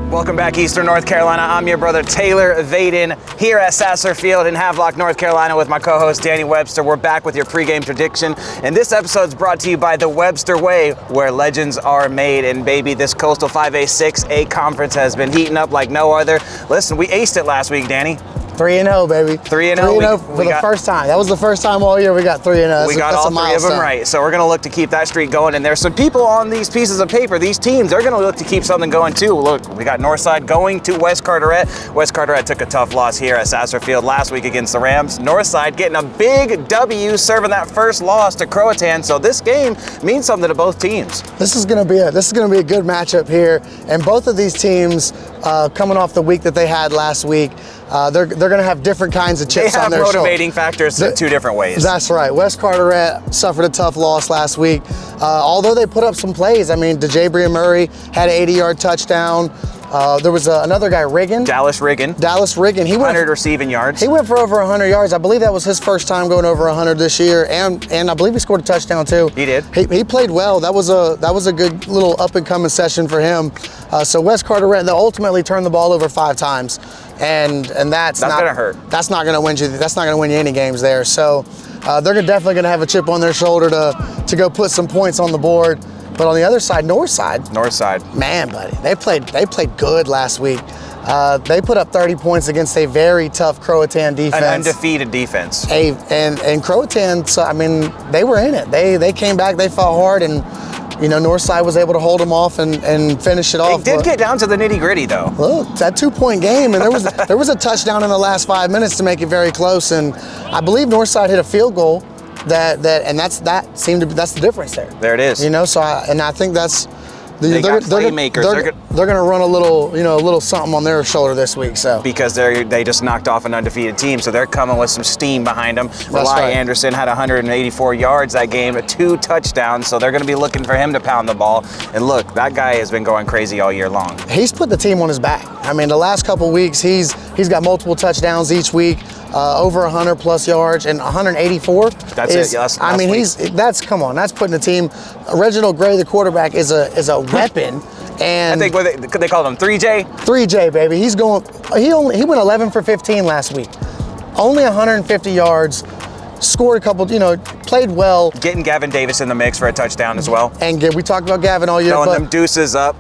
Welcome back, Eastern North Carolina. I'm your brother, Taylor Vaden, here at Sasser Field in Havelock, North Carolina with my co-host, Danny Webster. We're back with your pregame prediction, and this episode's brought to you by the Webster Way, where legends are made. And baby, this Coastal 5A 6A conference has been heating up like no other. Listen, we aced it last week, Danny. 3-0, baby. 3-0 for the first time. That was the first time all year we got 3-0. We got all three of them right. So we're going to look to keep that streak going. And there's some people on these pieces of paper, these teams, they're going to look to keep something going too. Look, we got Northside going to West Carteret. West Carteret took a tough loss here at Sasser Field last week against the Rams. Northside getting a big W, serving that first loss to Croatan. So this game means something to both teams. This is going to be a good matchup here. And both of these teams, coming off the week that they had last week, they're going to have different kinds of chips on their shoulder. They have motivating factors in two different ways. That's right. West Carteret suffered a tough loss last week. Although they put up some plays. I mean, DeJabrian Murray had an 80-yard touchdown. There was another guy, Dallas Riggin. He went 100 receiving yards. He went for over 100 yards. I believe that was his first time going over 100 this year, and I believe he scored a touchdown too. He did. He played well. That was a good little up and coming session for him. So West Carteret, they ultimately turned the ball over 5 times, and that's not gonna hurt. That's not gonna win you. That's not gonna win you any games there. So they're definitely gonna have a chip on their shoulder to go put some points on the board. But on the other side, Northside, man, buddy, they played good last week. They put up 30 points against a very tough Croatan defense. An undefeated defense. And Croatan, so, I mean, they were in it. They came back, they fought hard, and Northside was able to hold them off and finish it off. They did get down to the nitty-gritty, though. Look, it's that 2-point game, and there was a touchdown in the last 5 minutes to make it very close. And I believe Northside hit a field goal. That's the difference there. There it is. So I think that's they got playmakers. They're going to run a little something on their shoulder this week. So because they just knocked off an undefeated team, so they're coming with some steam behind them. Rely Anderson had 184 yards that game, 2 touchdowns, so they're going to be looking for him to pound the ball. And look, that guy has been going crazy all year long. He's put the team on his back. I mean, the last couple weeks he's got multiple touchdowns each week. Over 100 plus yards and 184. That's it. Yes. I mean, come on. That's putting the team. Reginald Gray, the quarterback, is a weapon. And I think they called him 3J. 3J, baby. He went 11 for 15 last week. Only 150 yards. Scored a couple, played well. Getting Gavin Davis in the mix for a touchdown as well. And we talked about Gavin all year. Throwing them deuces up.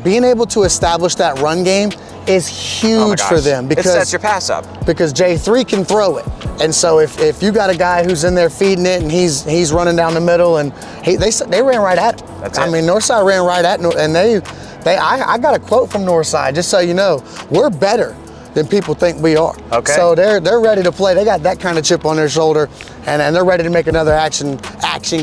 Being able to establish that run game is huge for them because it sets your pass up. Because J3 can throw it, and so if you got a guy who's in there feeding it and he's running down the middle, and they ran right at him. That's it. I mean, Northside ran right at him, and I got a quote from Northside, just so you know, we're better than people think we are. Okay. So they're ready to play. They got that kind of chip on their shoulder, and they're ready to make another action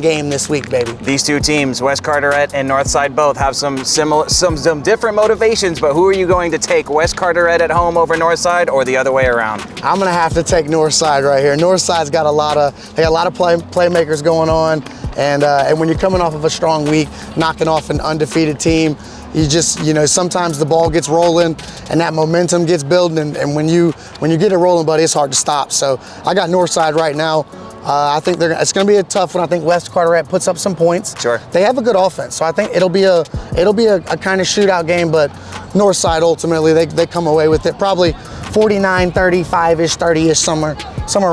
game this week, baby. These two teams, West Carteret and Northside, both have some different motivations, but who are you going to take? West Carteret at home over Northside, or the other way around? I'm gonna have to take Northside right here. Northside's got a lot of playmakers going on, and when you're coming off of a strong week, knocking off an undefeated team, you just, sometimes the ball gets rolling and that momentum gets building, and when you get it rolling, buddy, it's hard to stop. So I got Northside right now. I think it's going to be a tough one. I think West Carteret puts up some points. Sure. They have a good offense, so I think it'll be a kind of shootout game. But Northside ultimately they come away with it, probably 49, 35-ish, 30-ish, somewhere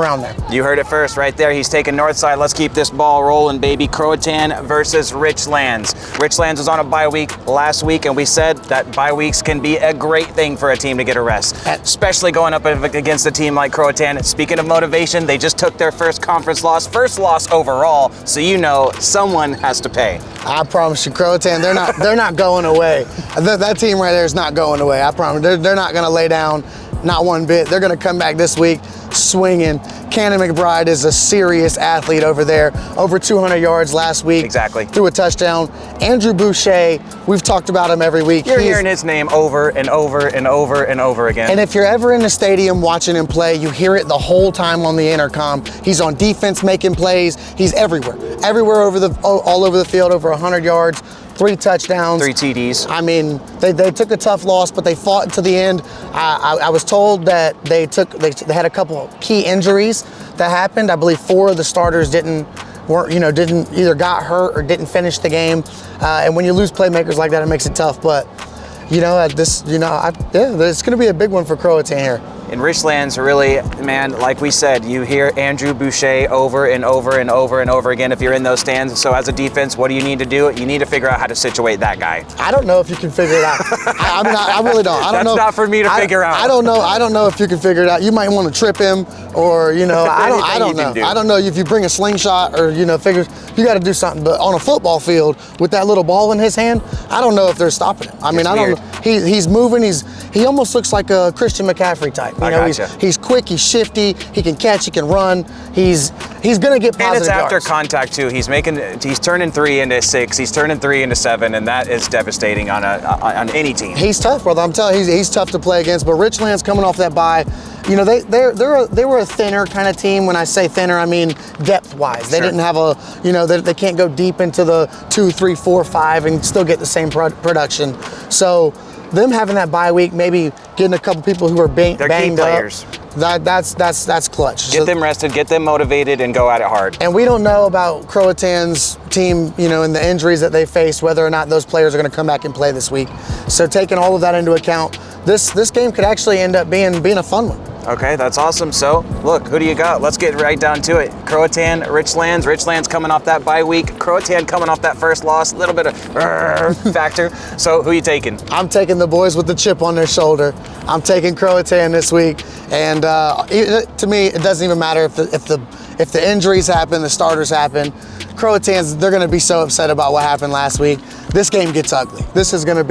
around there. You heard it first right there. He's taking Northside. Let's keep this ball rolling, baby. Croatan versus Richlands. Richlands was on a bye week last week, and we said that bye weeks can be a great thing for a team to get a rest, especially going up against a team like Croatan. Speaking of motivation, they just took their first loss overall, so someone has to pay. I promise you, Croatan, they're not going away. That team right there is not going away. I promise. They're not going to lay down. Not one bit. They're going to come back this week swinging. Cannon McBride is a serious athlete over there. Over 200 yards last week. Exactly. Threw a touchdown. Andrew Boucher, we've talked about him every week. You're hearing his name over and over and over and over again. And if you're ever in the stadium watching him play, you hear it the whole time on the intercom. He's on defense making plays. He's everywhere. Everywhere all over the field, over 100 yards. 3 touchdowns. 3 TDs. I mean, they took a tough loss, but they fought to the end. I was told that they had a couple of key injuries that happened. I believe 4 of the starters didn't either got hurt or didn't finish the game. And when you lose playmakers like that, it makes it tough. But it's going to be a big one for Croatan here. In Richlands, really, man, like we said, you hear Andrew Boucher over and over and over and over again if you're in those stands. So as a defense, what do you need to do? You need to figure out how to situate that guy. I don't know if you can figure it out. I really don't. I don't know. That's not for me to figure out. I don't know. I don't know if you can figure it out. You might want to trip him, or I don't know. I don't know if you bring a slingshot or figures. You got to do something. But on a football field with that little ball in his hand, I don't know if they're stopping him. I mean, I don't know. He's moving. He almost looks like a Christian McCaffrey type. He's quick, he's shifty, he can catch, he can run. He's gonna get positive And it's after yards. contact too. He's turning 3 into 6. He's turning 3 into 7, and that is devastating on any team. He's tough, brother. I'm telling you, he's tough to play against. But Richlands coming off that bye, they were a thinner kind of team. When I say thinner, I mean depth-wise. They didn't have they can't go deep into the 2, 3, 4, 5 and still get the same production. So them having that bye week, maybe getting a couple people who are banged key players. Up, that's clutch. Get them rested, get them motivated, and go at it hard. And we don't know about Croatan's team, and the injuries that they faced, whether or not those players are going to come back and play this week. So taking all of that into account, this game could actually end up being a fun one. Okay, that's awesome. So, look, who do you got? Let's get right down to it. Croatan, Richlands. Richlands coming off that bye week. Croatan coming off that first loss. A little bit of factor. So, who are you taking? I'm taking the boys with the chip on their shoulder. I'm taking Croatan this week. And to me, it doesn't even matter if the injuries happen, the starters happen. Croatans, they're going to be so upset about what happened last week. This game gets ugly. This is going to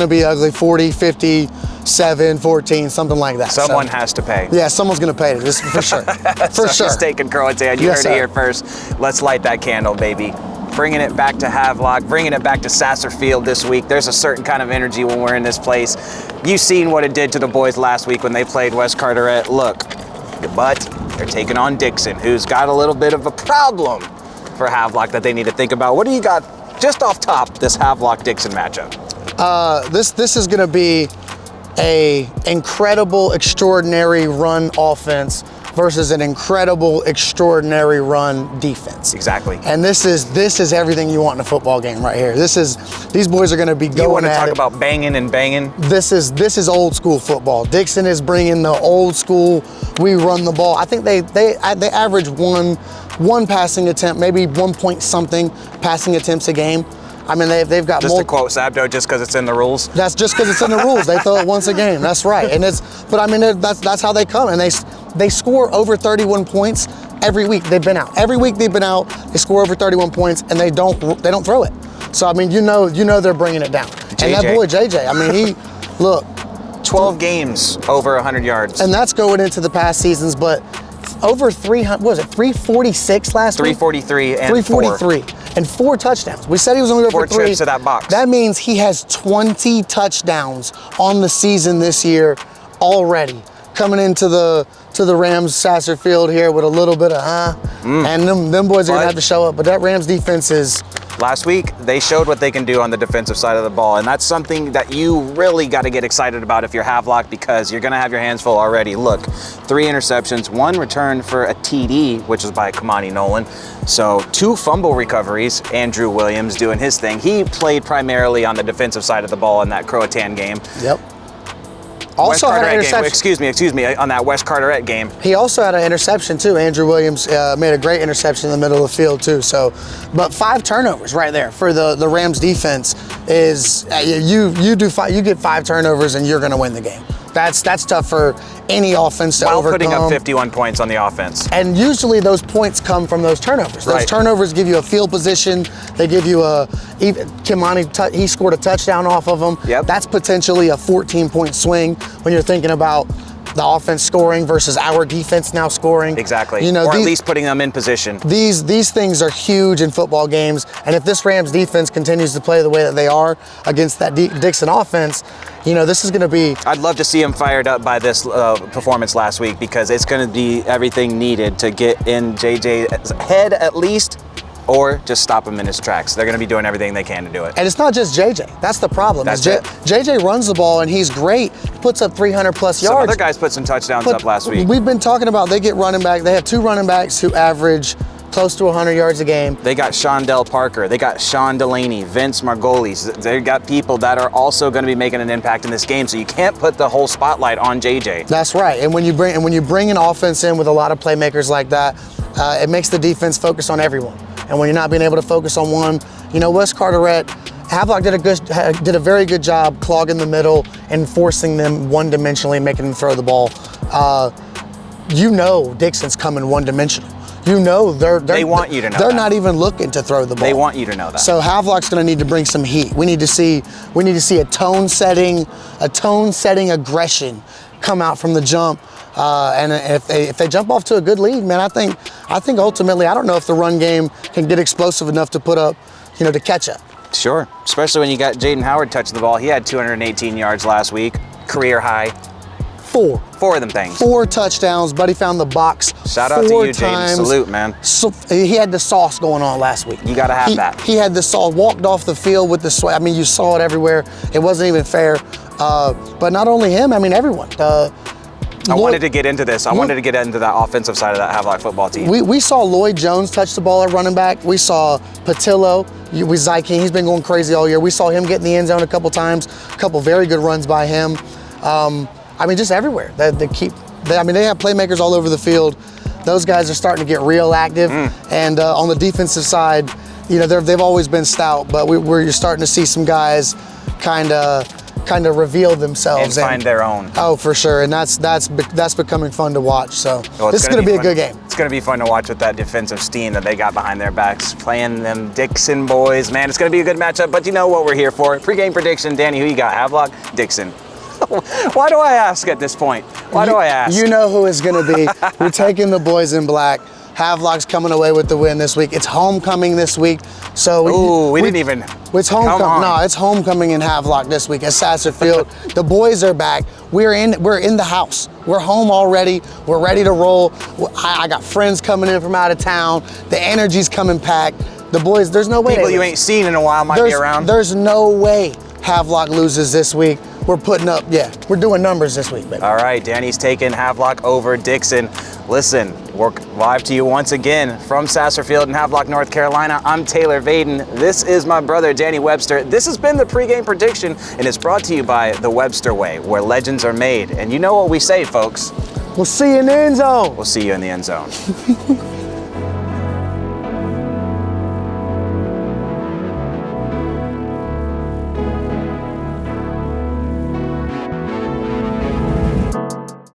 be ugly. 40, 50. 7, 14, something like that. Someone has to pay. Yeah, someone's going to pay this for sure. For sure. He's taking Croatan. You heard it here first. Let's light that candle, baby. Bringing it back to Havelock, bringing it back to Sasser Field this week. There's a certain kind of energy when we're in this place. You've seen what it did to the boys last week when they played West Carteret. Look, but they're taking on Dixon, who's got a little bit of a problem for Havelock that they need to think about. What do you got just off top this Havelock-Dixon matchup? This is going to be a incredible, extraordinary run offense versus an incredible, extraordinary run defense. Exactly. And this is everything you want in a football game right here. These boys are going to be going at it. You want to talk about banging and banging? This is old school football. Dixon is bringing the old school. We run the ball. I think they average one passing attempt, maybe 1 point something passing attempts a game. I mean, they've got just to quote Sabdo, just because it's in the rules. That's just because it's in the rules. They throw it once a game. That's right. But I mean, that's how they come, and they score over 31 points every week they've been out. Every week they've been out, they score over 31 points, and they don't throw it. So I mean, you know they're bringing it down. JJ. And that boy JJ, I mean, 12 games over 100 yards, and that's going into the past seasons, but over 300. What was it? 346 last week. 343 and 343. And 4 touchdowns. We said he was only over 3. 4 trips to that box. That means he has 20 touchdowns on the season this year already. Coming into the Rams Sasser Field here with a little bit of and them boys are gonna have to show up. But that Rams defense is. Last week, they showed what they can do on the defensive side of the ball, and that's something that you really got to get excited about if you're Havelock, because you're going to have your hands full already. Look, 3 interceptions, 1 return for a TD, which was by Kamani Nolan. So 2 fumble recoveries, Andrew Williams doing his thing. He played primarily on the defensive side of the ball in that Croatan game. Yep. Also had an interception. Excuse me, on that West Carteret game. He also had an interception too. Andrew Williams made a great interception in the middle of the field too. So, but 5 turnovers right there for the Rams defense is you get 5 turnovers and you're going to win the game. That's tough for any offense to overcome. While putting up 51 points on the offense. And usually those points come from those turnovers. Those turnovers give you a field position. They give you Kimani, he scored a touchdown off of them. Yep. That's potentially a 14-point swing when you're thinking about the offense scoring versus our defense now scoring. Exactly. Or at least putting them in position. These things are huge in football games, and if this Rams defense continues to play the way that they are against that Dixon offense, this is going to be. I'd love to see him fired up by this performance last week, because it's going to be everything needed to get in JJ's head at least, or just stop him in his tracks. They're going to be doing everything they can to do it. And it's not just JJ. That's the problem. That's it. JJ runs the ball, and he's great. He puts up 300+ yards. Some other guys put some touchdowns up last week. We've been talking about they get running back. They have 2 running backs who average close to 100 yards a game. They got Shondell Parker. They got Sean Delaney, Vince Margolis. They got people that are also going to be making an impact in this game. So you can't put the whole spotlight on JJ. That's right. And when you bring an offense in with a lot of playmakers like that, it makes the defense focus on everyone. And when you're not being able to focus on one, West Carteret, Havelock did a very good job clogging the middle and forcing them one-dimensionally, making them throw the ball. Dixon's coming one-dimensional. They want you to know they're that. Not even looking to throw the ball. They want you to know that. So Havelock's going to need to bring some heat. We need to see a tone-setting aggression come out from the jump. And if they jump off to a good lead, man, I think ultimately, I don't know if the run game can get explosive enough to put up, to catch up. Sure, especially when you got Jaden Howard touching the ball. He had 218 yards last week, career high. Four of them things. 4 touchdowns. Buddy found the box. Shout out to you, Jaden. Salute, man. So he had the sauce going on last week. You got to have that. He had the sauce. Walked off the field with the sweat. I mean, you saw it everywhere. It wasn't even fair. But not only him. I mean, everyone. I wanted to get into this. I wanted to get into that offensive side of that Havelock football team. We saw Lloyd Jones touch the ball at running back. We saw Patillo with Zyking. He's been going crazy all year. We saw him get in the end zone a couple times. A couple very good runs by him. Just everywhere. They have playmakers all over the field. Those guys are starting to get real active. And on the defensive side, they've always been stout, but you're starting to see some guys kind of reveal themselves and find their own. Oh, for sure, and that's becoming fun to watch. So this is going to be a good game. It's going to be fun to watch with that defensive steam that they got behind their backs, playing them Dixon boys. Man, it's going to be a good matchup. But you know what we're here for? Pre-game prediction, Danny. Who you got? Havelock, Dixon. Why do I ask at this point? Why do I ask? You know who it's going to be. We're taking the boys in black. Havelock's coming away with the win this week. It's homecoming this week, so we didn't even. It's homecoming. No, it's homecoming in Havelock this week at Sasser Field. The boys are back. We're in the house. We're home already. We're ready to roll. I got friends coming in from out of town. The energy's coming packed. The boys, there's no way. People you ain't seen in a while might be around. There's no way Havelock loses this week. We're we're doing numbers this week, baby. All right, Danny's taking Havelock over Dixon. Listen, we're live to you once again from Sasserfield in Havelock, North Carolina. I'm Taylor Vaden. This is my brother, Danny Webster. This has been the pregame prediction, and it's brought to you by the Webster Way, where legends are made. And you know what we say, folks. We'll see you in the end zone. We'll see you in the end zone.